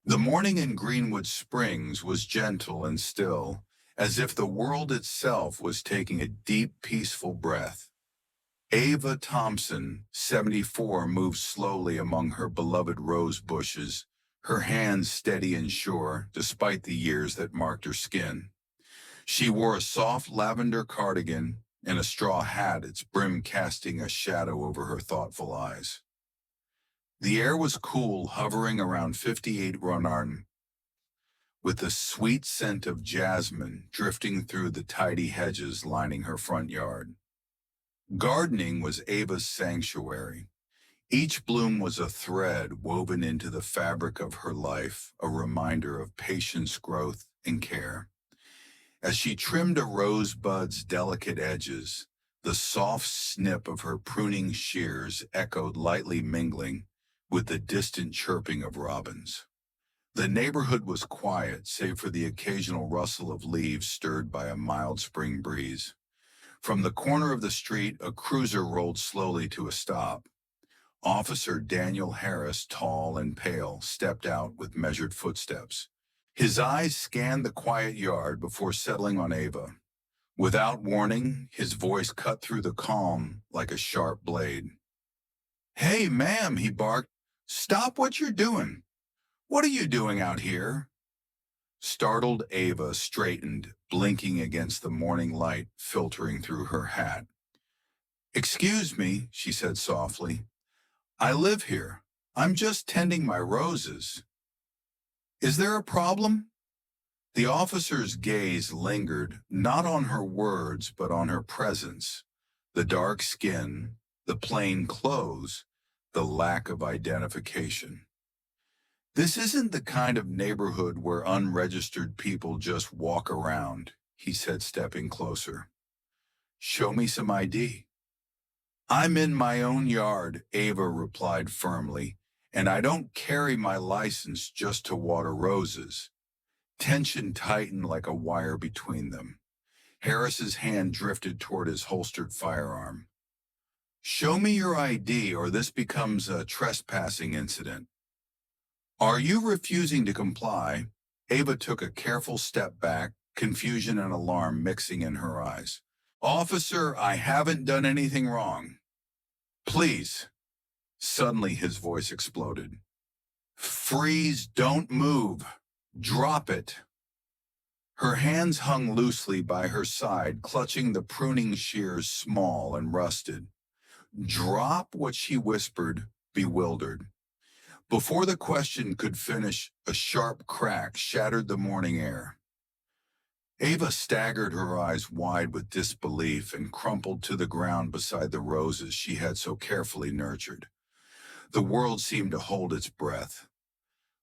The morning in Greenwood Springs was gentle and still, as if the world itself was taking a deep, peaceful breath. Ava Thompson, 74, moved slowly among her beloved rose bushes, her hands steady and sure, despite the years that marked her skin. She wore a soft lavender cardigan and a straw hat, its brim casting a shadow over her thoughtful eyes. The air was cool, hovering around 58 Ronarn, with the sweet scent of jasmine drifting through the tidy hedges lining her front yard. Gardening was Ava's sanctuary. Each bloom was a thread woven into the fabric of her life, a reminder of patience, growth, and care. As she trimmed a rosebud's delicate edges, the soft snip of her pruning shears echoed lightly, mingling with the distant chirping of robins. The neighborhood was quiet, save for the occasional rustle of leaves stirred by a mild spring breeze. From the corner of the street, a cruiser rolled slowly to a stop. Officer Daniel Harris, tall and pale, stepped out with measured footsteps. His eyes scanned the quiet yard before settling on Ava. Without warning, his voice cut through the calm like a sharp blade. "Hey, ma'am," he barked. "Stop what you're doing. What are you doing out here?" Startled Ava straightened, blinking against the morning light filtering through her hat. "Excuse me," she said softly. "I live here. I'm just tending my roses. Is there a problem?" The officer's gaze lingered, not on her words, but on her presence. The dark skin, the plain clothes, the lack of identification. "This isn't the kind of neighborhood where unregistered people just walk around," he said, stepping closer. "Show me some ID." "I'm in my own yard," Ava replied firmly, "and I don't carry my license just to water roses." Tension tightened like a wire between them. Harris's hand drifted toward his holstered firearm. "Show me your ID or this becomes a trespassing incident." "Are you refusing to comply?" Ava took a careful step back, confusion and alarm mixing in her eyes. "Officer, I haven't done anything wrong. Please." Suddenly his voice exploded. "Freeze, don't move. Drop it." Her hands hung loosely by her side, clutching the pruning shears, small and rusted. "Drop what?" she whispered, bewildered. Before the question could finish, a sharp crack shattered the morning air. Ava staggered, her eyes wide with disbelief, and crumpled to the ground beside the roses she had so carefully nurtured. The world seemed to hold its breath.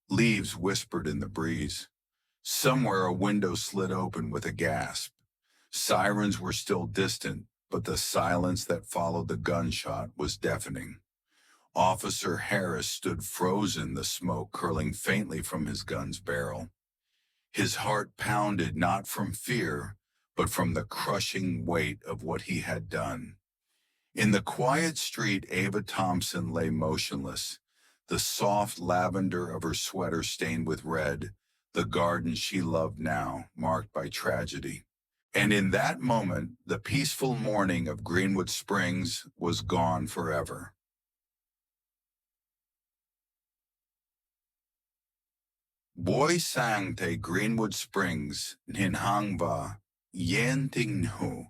Leaves whispered in the breeze. Somewhere a window slid open with a gasp. Sirens were still distant, but the silence that followed the gunshot was deafening. Officer Harris stood frozen, the smoke curling faintly from his gun's barrel. His heart pounded not from fear, but from the crushing weight of what he had done. In the quiet street, Ava Thompson lay motionless, the soft lavender of her sweater stained with red, the garden she loved now marked by tragedy. And in that moment, the peaceful morning of Greenwood Springs was gone forever. Boy sang te Greenwood Springs, ninhangva, yen ting hu.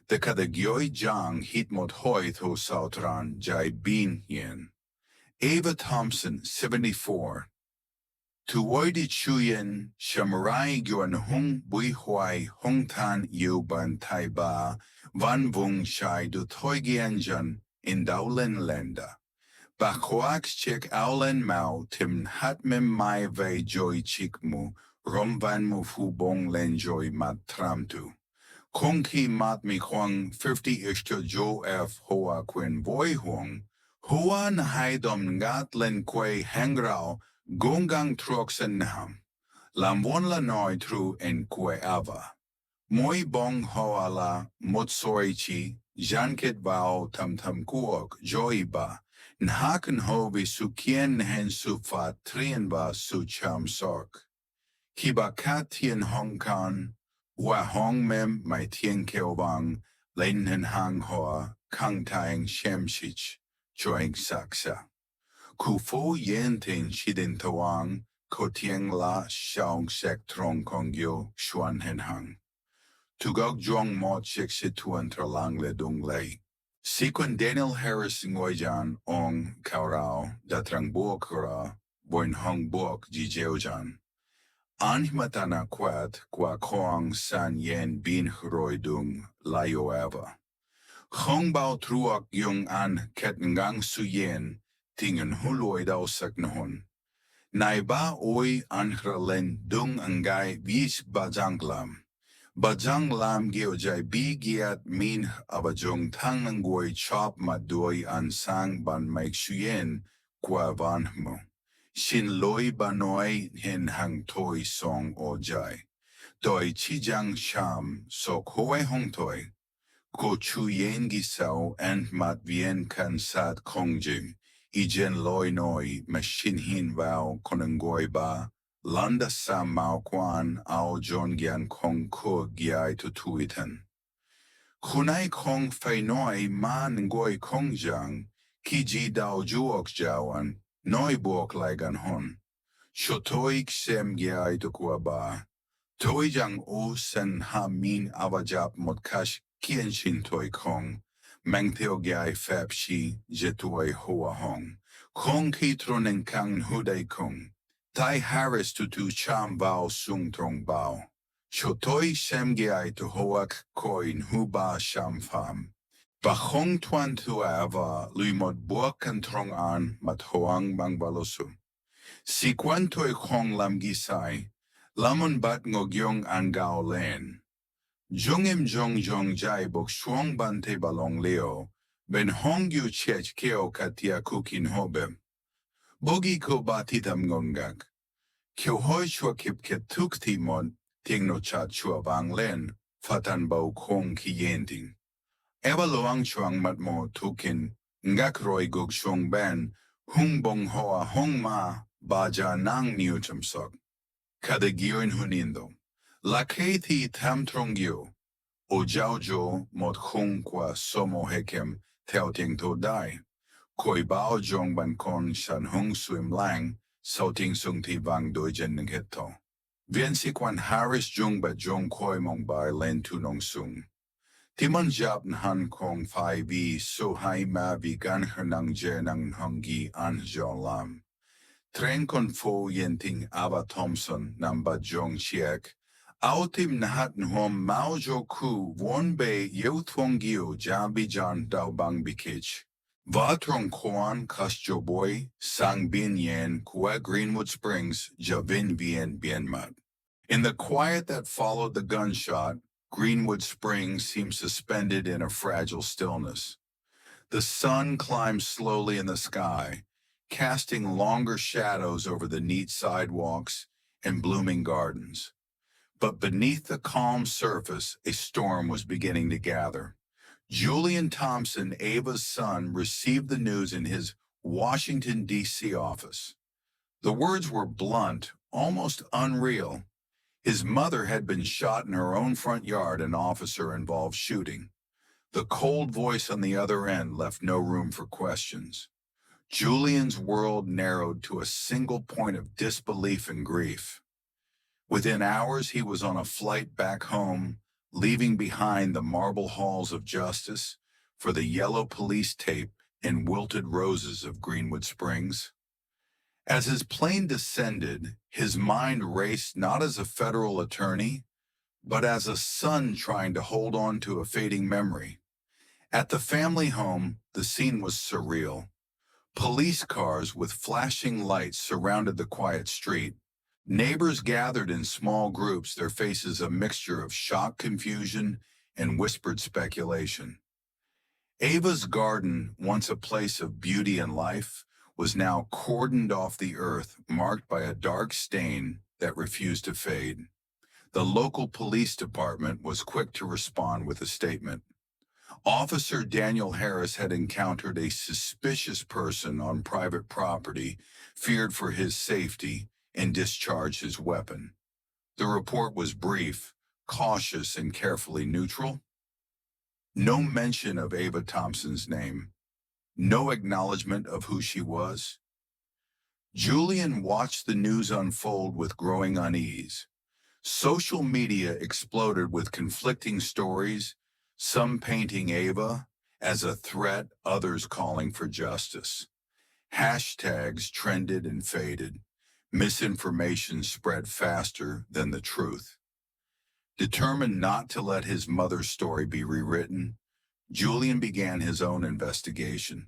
The kadagyoy jang hitmot hoi tho sautran jai bin yen. Ava Thompson, 74. Tuwoy di chuyen, shamarai gyon hung bui huai hung tan yu ban tai ba, van vung shai du toy gianjan, in daulen lenda. Bakwax chik aulen mau tim hatmem mai ve joy chikmu, romvan mu fu bong len joy mat tramtu. Kung ki mat mi huang 50 ishto jo f hoa quen voi huang, huan haidom ngat len kwe hengrao, gongang troxen nam. Lam won la noi tru en kwe ava. Moi bong hoa la motsoi chi, janket vao tam tam kuok joy ba. Nhaken hovi su kien hen su fa trienba su cham sok. Kiba ka tien hong kan, wa hong mem mai tien keobang, lein hen hang hoa, kang taeng shemshich, joing saksa. Kufu yen tin shidin tawang, ko tieng la shaong sek trong kong yo, shuan hen hang. Tugog jong mo chik situan tralang le dung lei. Sequin Daniel Harris Ngoyjan ong kaurao datrang buok kura boin hong buok jijeojan. Anhimatana kwat kwa koang san yen bin hroi dung layo ava. Hong bao truak yung an ket ngang su yen tingen huloy daw saknahon. Naiba oi anhralen dung angay vis bajanglam. Bajang lam geojai bi giat min abajong tang ngoi chop madoi an sang ban maik shuyen kwa van mo. Shin loi banoi hin hang toi song ojai. Doi chijang sham so koe hong toi. Ko chu yen gisao and mat vien kan sat kongjing. Ijen loi noi mashin hin vao konangoi ba. Landa sa mao kwan ao jon gian kong ko giai tu tuitan. Kunai kong fei noi man ngoi kong jang, ki ji dao juok jawan, noi buok lai gan hon. Shotoik sem giai tu kua ba. Toi jang o sen ha min avajap mot kash kien shin toi kong. Meng teo giai fep shi jetuai hoa hong. Kong ki tronen kang hudai kong. Tai Harris tu cham bao sung trong bao. Chotoi sem giai tu hoak koin huba sham fam. Bachong tuan tu ava lui mod buak kan trong an mat hoang bang balosu. Si kwan toi kong lam gisai, lamon bat ngogyong an gao len. Jongim jong jai bok shuang bante balong leo, ben hong yu chech keo katia kukin hobem. Bogi ko batitam ngongak. Kyo hoi chua kip ket tuk timon, ting no chat chua bang len, fatan bau kong ki yenting. Eva loang chuang mat mo tukin, ngak roi gug shuang ben, hung bong hoa hong ma, baja nang niutam sok. Kada gioin hunindo. Lakay ti tam trong gyo, o jiao jo mot hung kwa somo hekem, teo ting to dai. Koi bao jong ban kon shan hung swim lang, sau ting sung ti vang doi jen ng heto. Vien si kwan Harris jung ba jong koi mong bai len tu nong sung. Timon jap han kong fai vi so hai ma vi gan hernang je nang hongi an jo lam. Tren kon fo yen ting Ava Thompson nam ba jong chiek. Autim nahat nhom mao jo ku won bei yo thuong gio jabi jan dao bang bikich. Vatrong Kwan Kastjo Boy, Sang Bin Yen, Kua Greenwood Springs, Javin Bien Mat. In the quiet that followed the gunshot, Greenwood Springs seemed suspended in a fragile stillness. The sun climbed slowly in the sky, casting longer shadows over the neat sidewalks and blooming gardens. But beneath the calm surface, a storm was beginning to gather. Julian Thompson, Ava's son, received the news in his Washington, D.C. office. The words were blunt, almost unreal. His mother had been shot in her own front yard, an officer-involved shooting. The cold voice on the other end left no room for questions. Julian's world narrowed to a single point of disbelief and grief. Within hours, he was on a flight back home, leaving behind the marble halls of justice for the yellow police tape and wilted roses of Greenwood Springs. As his plane descended, his mind raced not as a federal attorney, but as a son trying to hold on to a fading memory. At the family home, the scene was surreal. Police cars with flashing lights surrounded the quiet street. Neighbors gathered in small groups, their faces a mixture of shock, confusion, and whispered speculation. Ava's garden, once a place of beauty and life, was now cordoned off the earth, marked by a dark stain that refused to fade. The local police department was quick to respond with a statement. Officer Daniel Harris had encountered a suspicious person on private property, feared for his safety, and discharged his weapon. The report was brief, cautious, and carefully neutral. No mention of Ava Thompson's name, no acknowledgement of who she was. Julian watched the news unfold with growing unease. Social media exploded with conflicting stories, some painting Ava as a threat, others calling for justice. Hashtags trended and faded. Misinformation spread faster than the truth. Determined not to let his mother's story be rewritten, Julian began his own investigation.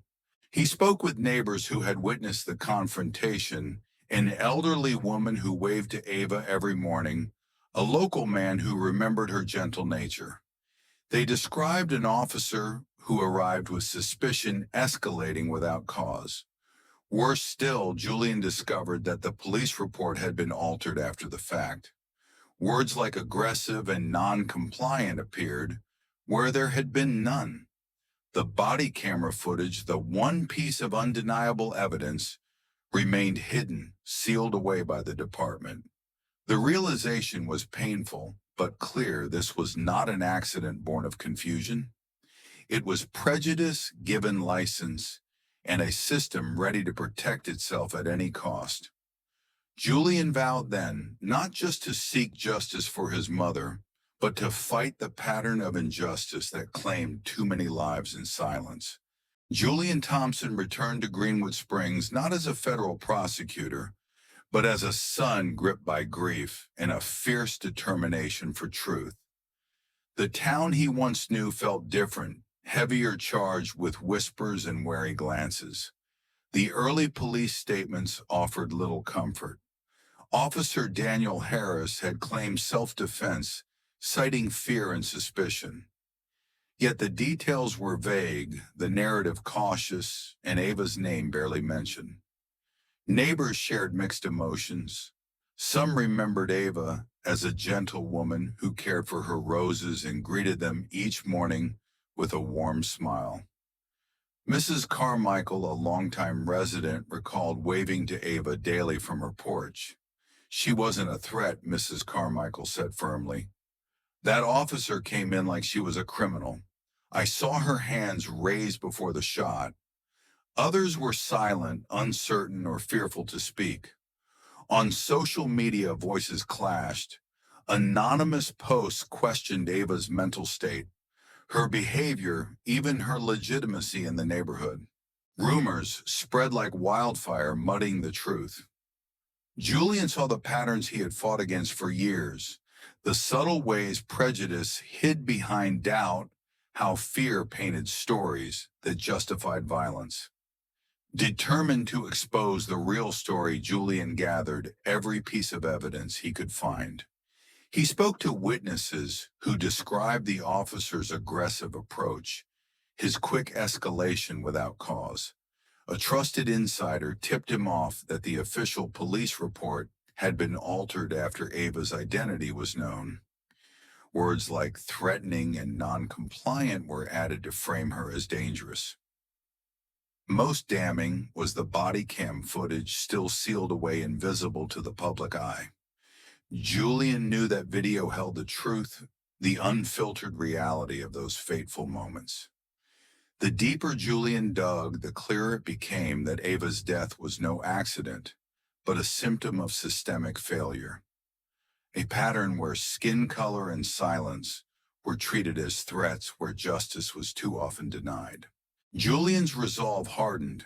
He spoke with neighbors who had witnessed the confrontation, an elderly woman who waved to Ava every morning, a local man who remembered her gentle nature. They described an officer who arrived with suspicion escalating without cause. Worse still, Julian discovered that the police report had been altered after the fact. Words like aggressive and non-compliant appeared where there had been none. The body camera footage, the one piece of undeniable evidence, remained hidden, sealed away by the department. The realization was painful, but clear this was not an accident born of confusion. It was prejudice given license, and a system ready to protect itself at any cost. Julian vowed then not just to seek justice for his mother, but to fight the pattern of injustice that claimed too many lives in silence. Julian Thompson returned to Greenwood Springs not as a federal prosecutor, but as a son gripped by grief and a fierce determination for truth. The town he once knew felt different, heavier charged with whispers and wary glances. The early police statements offered little comfort. Officer Daniel Harris had claimed self-defense, citing fear and suspicion. Yet the details were vague, the narrative cautious, and Ava's name barely mentioned. Neighbors shared mixed emotions. Some remembered Ava as a gentle woman who cared for her roses and greeted them each morning with a warm smile. Mrs. Carmichael, a longtime resident, recalled waving to Ava daily from her porch. She wasn't a threat, Mrs. Carmichael said firmly. That officer came in like she was a criminal. I saw her hands raised before the shot. Others were silent, uncertain, or fearful to speak. On social media, voices clashed. Anonymous posts questioned Ava's mental state, her behavior, even her legitimacy in the neighborhood. Rumors spread like wildfire, muddying the truth. Julian saw the patterns he had fought against for years, the subtle ways prejudice hid behind doubt, how fear painted stories that justified violence. Determined to expose the real story, Julian gathered every piece of evidence he could find. He spoke to witnesses who described the officer's aggressive approach, his quick escalation without cause. A trusted insider tipped him off that the official police report had been altered after Ava's identity was known. Words like threatening and non-compliant were added to frame her as dangerous. Most damning was the body cam footage still sealed away invisible to the public eye. Julian knew that video held the truth, the unfiltered reality of those fateful moments. The deeper Julian dug, the clearer it became that Ava's death was no accident, but a symptom of systemic failure. A pattern where skin color and silence were treated as threats where justice was too often denied. Julian's resolve hardened.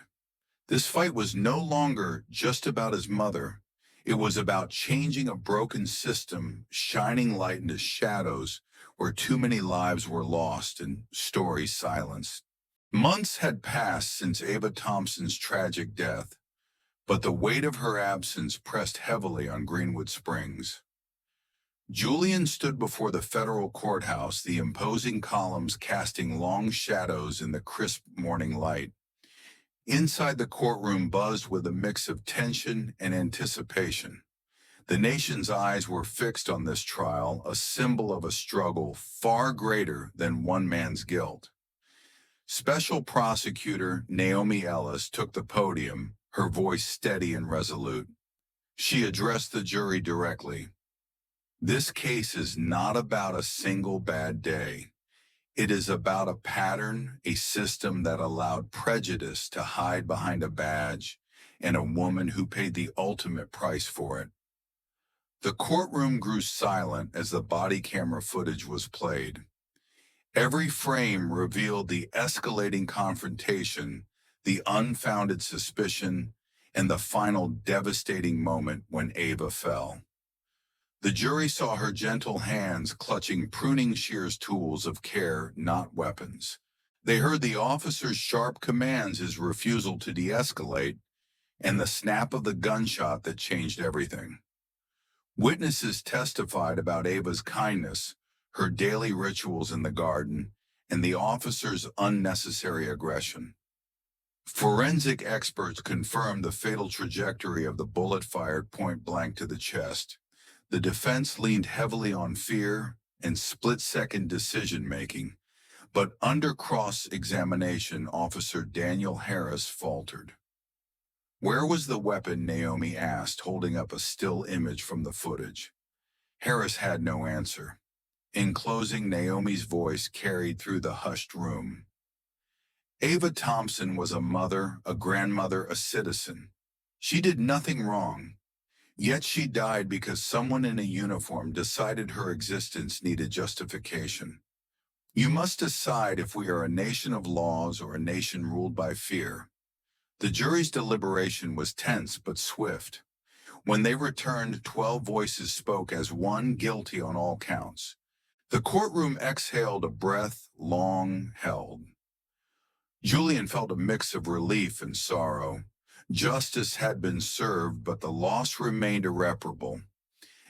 This fight was no longer just about his mother. It was about changing a broken system, shining light into shadows where too many lives were lost and stories silenced. Months had passed since Ava Thompson's tragic death, but the weight of her absence pressed heavily on Greenwood Springs. Julian stood before the federal courthouse, the imposing columns casting long shadows in the crisp morning light. Inside the courtroom buzzed with a mix of tension and anticipation. The nation's eyes were fixed on this trial, a symbol of a struggle far greater than one man's guilt. Special Prosecutor Naomi Ellis took the podium, her voice steady and resolute. She addressed the jury directly. This case is not about a single bad day. It is about a pattern, a system that allowed prejudice to hide behind a badge, and a woman who paid the ultimate price for it. The courtroom grew silent as the body camera footage was played. Every frame revealed the escalating confrontation, the unfounded suspicion, and the final devastating moment when Ava fell. The jury saw her gentle hands clutching pruning shears, tools of care, not weapons. They heard the officer's sharp commands, his refusal to de-escalate, and the snap of the gunshot that changed everything. Witnesses testified about Ava's kindness, her daily rituals in the garden, and the officer's unnecessary aggression. Forensic experts confirmed the fatal trajectory of the bullet fired point blank to the chest. The defense leaned heavily on fear and split-second decision-making, but under cross-examination, Officer Daniel Harris faltered. "Where was the weapon?" Naomi asked, holding up a still image from the footage. Harris had no answer. In closing, Naomi's voice carried through the hushed room. Ava Thompson was a mother, a grandmother, a citizen. She did nothing wrong. Yet she died because someone in a uniform decided her existence needed justification. You must decide if we are a nation of laws or a nation ruled by fear. The jury's deliberation was tense but swift. When they returned, 12 voices spoke as one, guilty on all counts. The courtroom exhaled a breath long held. Julian felt a mix of relief and sorrow. Justice had been served, but the loss remained irreparable.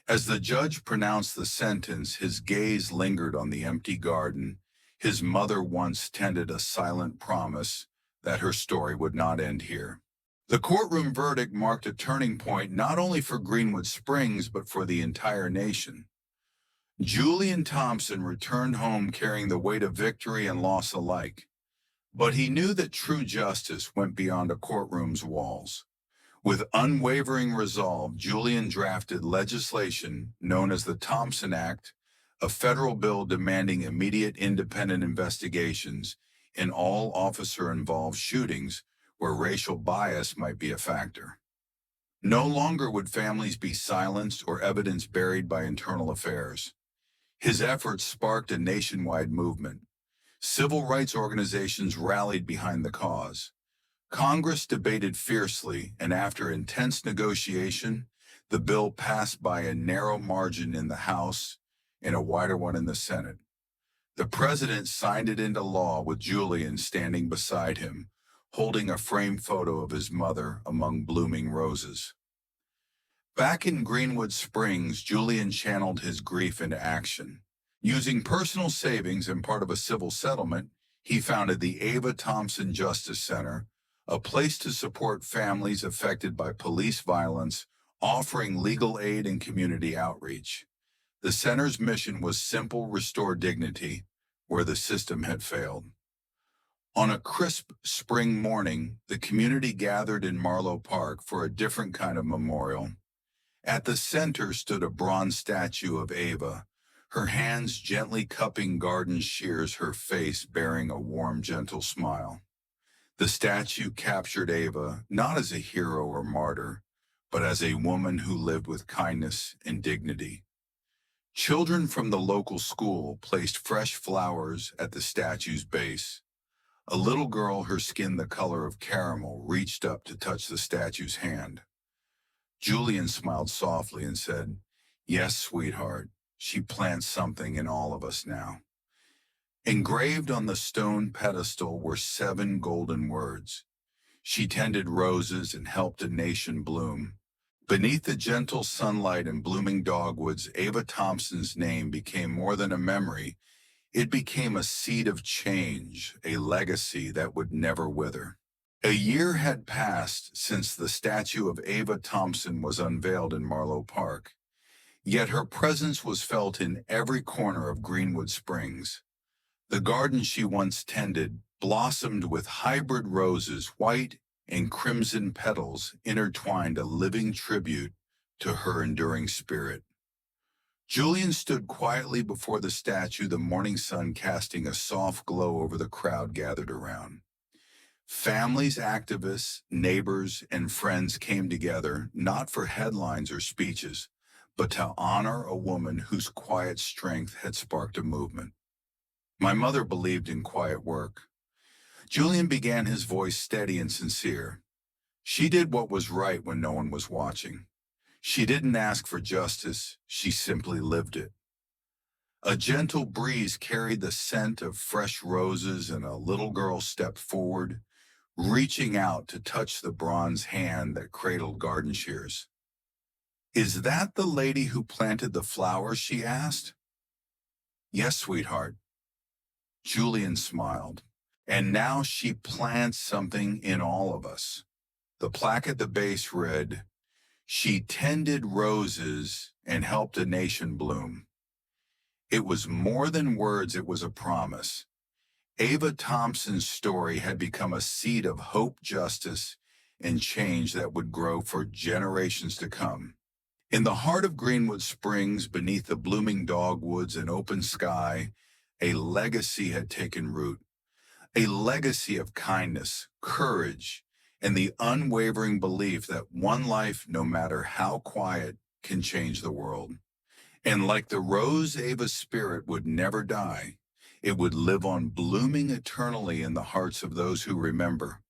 As the judge pronounced the sentence, his gaze lingered on the empty garden. His mother once tended a silent promise that her story would not end here. The courtroom verdict marked a turning point not only for Greenwood Springs, but for the entire nation. Julian Thompson returned home carrying the weight of victory and loss alike. But he knew that true justice went beyond a courtroom's walls. With unwavering resolve, Julian drafted legislation known as the Thompson Act, a federal bill demanding immediate independent investigations in all officer-involved shootings where racial bias might be a factor. No longer would families be silenced or evidence buried by internal affairs. His efforts sparked a nationwide movement. Civil rights organizations rallied behind the cause. Congress debated fiercely, and after intense negotiation, the bill passed by a narrow margin in the House and a wider one in the Senate. The president signed it into law with Julian standing beside him, holding a framed photo of his mother among blooming roses. Back in Greenwood Springs, Julian channeled his grief into action. Using personal savings and part of a civil settlement, he founded the Ava Thompson Justice Center, a place to support families affected by police violence, offering legal aid and community outreach. The center's mission was simple: restore dignity where the system had failed. On a crisp spring morning, the community gathered in Marlow Park for a different kind of memorial. At the center stood a bronze statue of Ava, her hands gently cupping garden shears, her face bearing a warm, gentle smile. The statue captured Ava not as a hero or martyr, but as a woman who lived with kindness and dignity. Children from the local school placed fresh flowers at the statue's base. A little girl, her skin the color of caramel, reached up to touch the statue's hand. Julian smiled softly and said, "Yes, sweetheart. She plants something in all of us now." Engraved on the stone pedestal were 7 golden words. She tended roses and helped a nation bloom. Beneath the gentle sunlight and blooming dogwoods, Ava Thompson's name became more than a memory. It became a seed of change, a legacy that would never wither. A year had passed since the statue of Ava Thompson was unveiled in Marlow Park. Yet her presence was felt in every corner of Greenwood Springs. The garden she once tended, blossomed with hybrid roses, white and crimson petals intertwined, a living tribute to her enduring spirit. Julian stood quietly before the statue, the morning sun casting a soft glow over the crowd gathered around. Families, activists, neighbors, and friends came together, not for headlines or speeches, but to honor a woman whose quiet strength had sparked a movement. My mother believed in quiet work. Julian began, his voice steady and sincere. She did what was right when no one was watching. She didn't ask for justice, she simply lived it. A gentle breeze carried the scent of fresh roses, and a little girl stepped forward, reaching out to touch the bronze hand that cradled garden shears. "Is that the lady who planted the flowers?" she asked. "Yes, sweetheart." Julian smiled. "And now she plants something in all of us." The plaque at the base read, "She tended roses and helped a nation bloom." It was more than words, it was a promise. Ava Thompson's story had become a seed of hope, justice, and change that would grow for generations to come. In the heart of Greenwood Springs, beneath the blooming dogwoods and open sky, a legacy had taken root. A legacy of kindness, courage, and the unwavering belief that one life, no matter how quiet, can change the world. And like the rose, Ava's spirit would never die. It would live on, blooming eternally in the hearts of those who remember.